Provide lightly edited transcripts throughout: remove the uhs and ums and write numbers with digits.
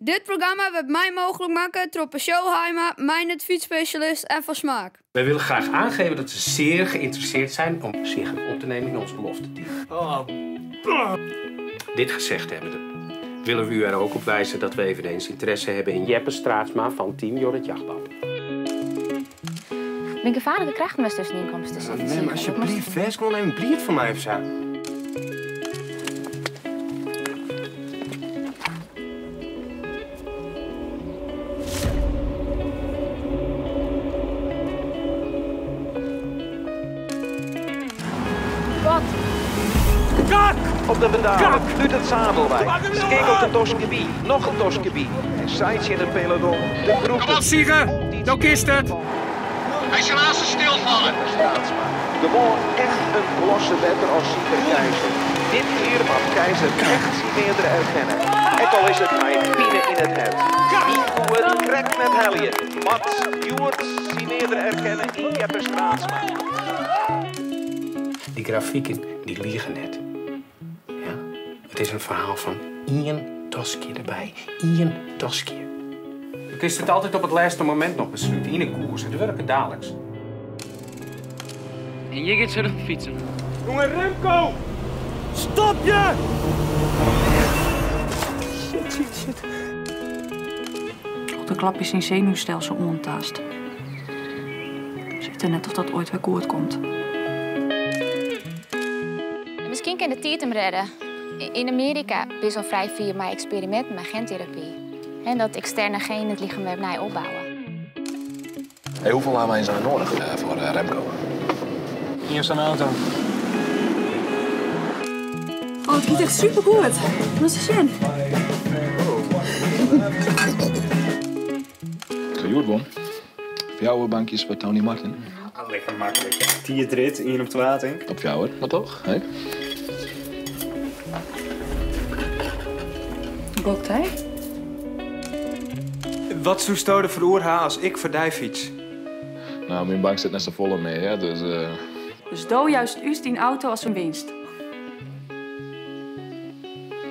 Dit programma werd mij mogelijk maken door Showheimer, mijn het fietsspecialist en van Smaak. Wij willen graag aangeven dat we zeer geïnteresseerd zijn om zich op te nemen in ons belofteteam. Dit gezegd hebbende, willen we u er ook op wijzen dat we eveneens interesse hebben in Jeppe Straatsma van Team Jorrit Jachtbouw. Ben gevaarlijke krachten was tussen die inkomsten zitten. Nee, maar alsjeblieft, wees gewoon een bliert voor mij of zo. Wat? Kak! Op de pedalen, uit het zadelwijk. Skik op de Toskebi, nog een Toskebi. En Saitje in het peloton, de groep. Kom op, Siege! Nou kist het! Hij is helaas stilvallen. Gewoon echt een klosse beter als Sieger Keizer. Dit keer mag Keizer echt zijn meerdere erkennen. En al is het mij binnen in het hart. Die het trekt met helje. Mats Stuart zijn meerdere erkennen in Jeppe Straatsma. Die grafieken, die liegen net. Ja? Het is een verhaal van Ian Toskje erbij. Ian Toskje. Je kunt het altijd op het laatste moment nog besluiten. In een koers, het werken dadelijks. En je gaat zelf fietsen. Jongen, Remco! Stop je! Shit. De klap is zijn zenuwstelsel ontast. Zit er net of dat ooit weer goed komt. Misschien kan de tijd hem redden. In Amerika is al vrij veel met experimenten met gentherapie. En dat externe genen het lichaam weer opnieuw opbouwen. Hey, hoeveel lamen zijn er nodig voor Remco? Hier is een auto. Oh, het gaat echt supergoed. Wat is de zin? Gejoerd, Won. Voor jou bankjes voor Tony Martin. Lekker makkelijk. 10 rit, 1 op de wating. Op jou, hoor. Maar toch? Hey? Bokt hij? Wat zou stoden voor oorha als ik voor die fiets? Nou, mijn bank zit net zo vol mee, hè, dus... Dus doe juist u die auto als een winst.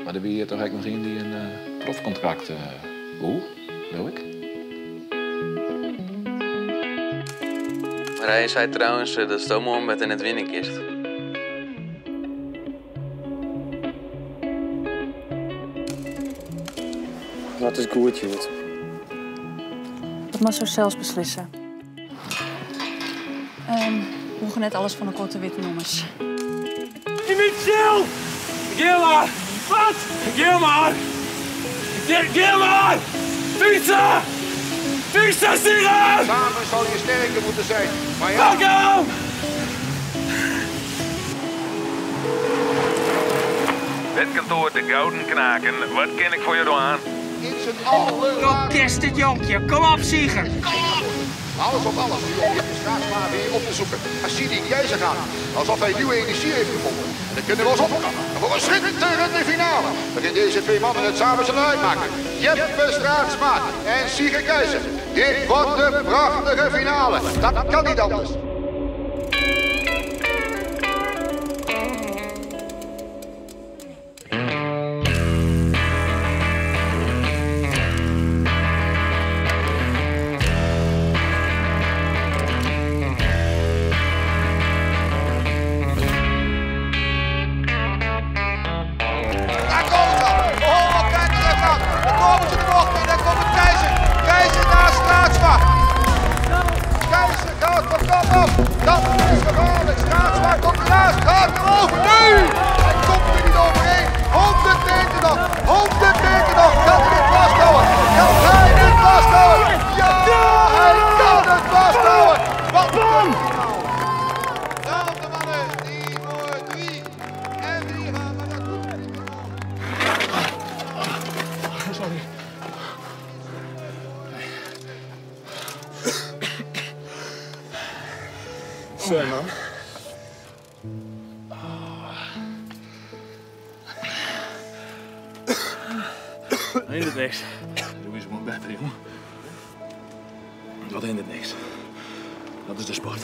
Maar er wie toch eigenlijk nog in die een profcontract... Hoe? Wil ik? Maar hij zei trouwens dat Stomo met in het winnen kist. Wat is goed, Joet? Dat mag zo zelfs beslissen. We mogen net alles van de korte witte noemers. Michel! Gilmar! Wat? Gilmar! Gilmar! Fietsen! Fietsen, Siegen! Samen zal je sterker moeten zijn. Maar ja. Pak hem! Wetkantoor de Gouden Knaken, wat kan ik voor je doen? In zijn allerlaatste... Kist het jonkje, kom op, Siege! Alles op alles nu om Jeppe Straatsma weer op te zoeken. Als hij die Keizer gaat, alsof hij nieuwe energie heeft gevonden. En dan kunnen we ons opkomen voor een schitterende finale. Waarin deze twee mannen het samen zullen uitmaken. Jeppe Straatsma en Sieger Keizer. Dit wordt een prachtige finale. Dat kan niet anders. Dat is gevaarlijk. Straatsma komt ernaast. Gaat er over. Nu! Hij komt er niet overheen. 100 meter nog. 100 meter nog. Kan hij dit vasthouden? Kan hij dit vasthouden? Ja! Hij kan het vasthouden. Wat een finaal. Nou, de mannen. Die voor 3. En 3 gaan we naar toe. Sorry. Sorry, man. Hindert niks. Doe eens gewoon beter, jongen. Dat hindert niks. Dat is de sport.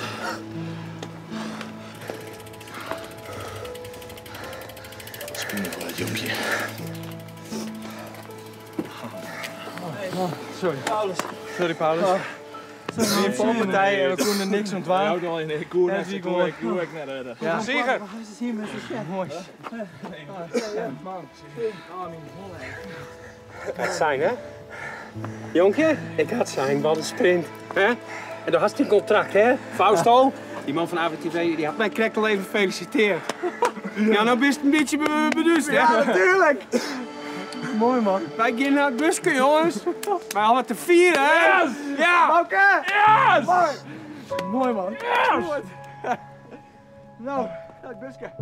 Springen voor het jonkje. Sorry. Paulus. Sorry, Paulus. We een valpartij en we konden niks ontwaren. Ja, ik koer net redden. Ja. Zieger! Mooi. Ik had zijn, hè? Jonkje, ik had zijn, we hadden sprint. Hè? En dan had hij een contract, hè? Fausto, die man van AVTV, die had mij correct al even gefeliciteerd. Ja, nou best een beetje beduust, hè? Ja, natuurlijk! Mooi, man. Wij gaan naar het busje, jongens. Wij hadden wat te vieren, hè? Yes! Ja! Oké! Yes! Mooi, man. Yes! Nou, het busje.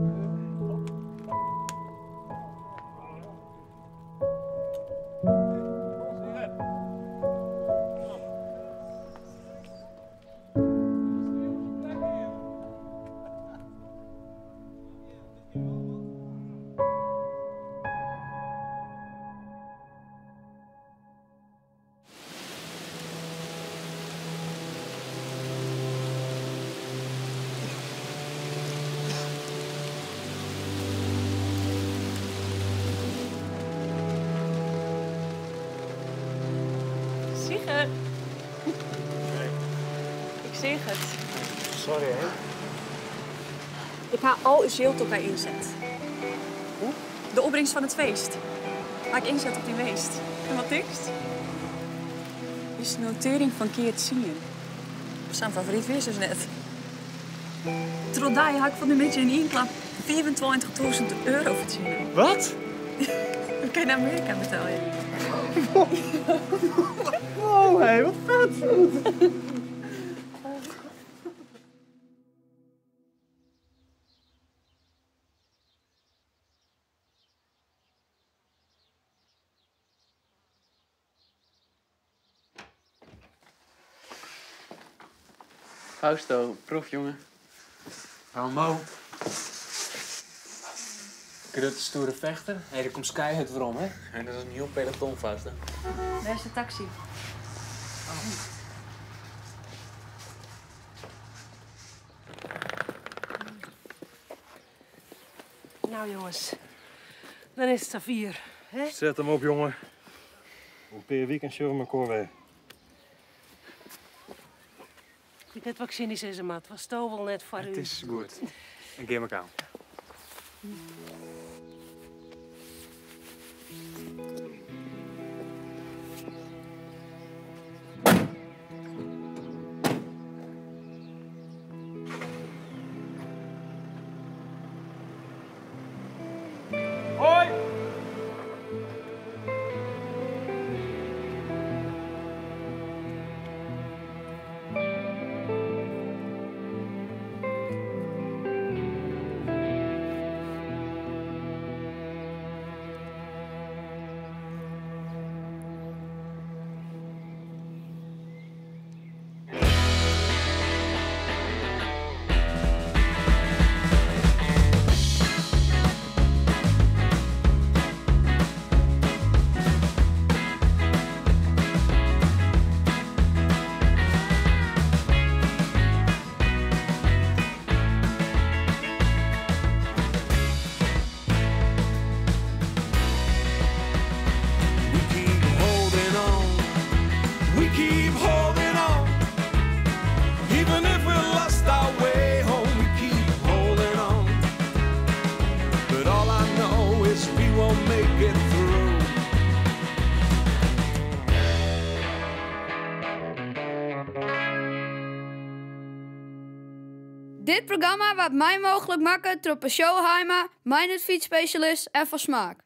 Zieger. Ik zeg het. Sorry, hè? Ik haal al uw geld op bij inzet. Hoe? De opbrengst van het feest. Ga ik inzet op die meest. En wat tekst? Is de notering van Keert Zien. Zijn favoriet wees dus net. Terwijl had ik van de beetje in één klap 25.000 euro verdienen. Wat? Dan kan je naar Amerika betalen. Wow, hé, wat vet! Fausto, profjongen. Mo. Krutte stoere vechter. Hé, daar komt Sky het waarom, hè? En dat is een heel peloton, Fausto. Daar is de taxi. Nou jongens, dan is het Safir, hè? Zet hem op, jongen. Op per weekend zullen we elkaar weer. Ik net wat cynisch is, maar het was toch wel net voor u. Het is goed. En geef elkaar. Hoi! Dit programma wordt mij mogelijk maken door Showheimer, mijn fietsspecialist en van Smaak.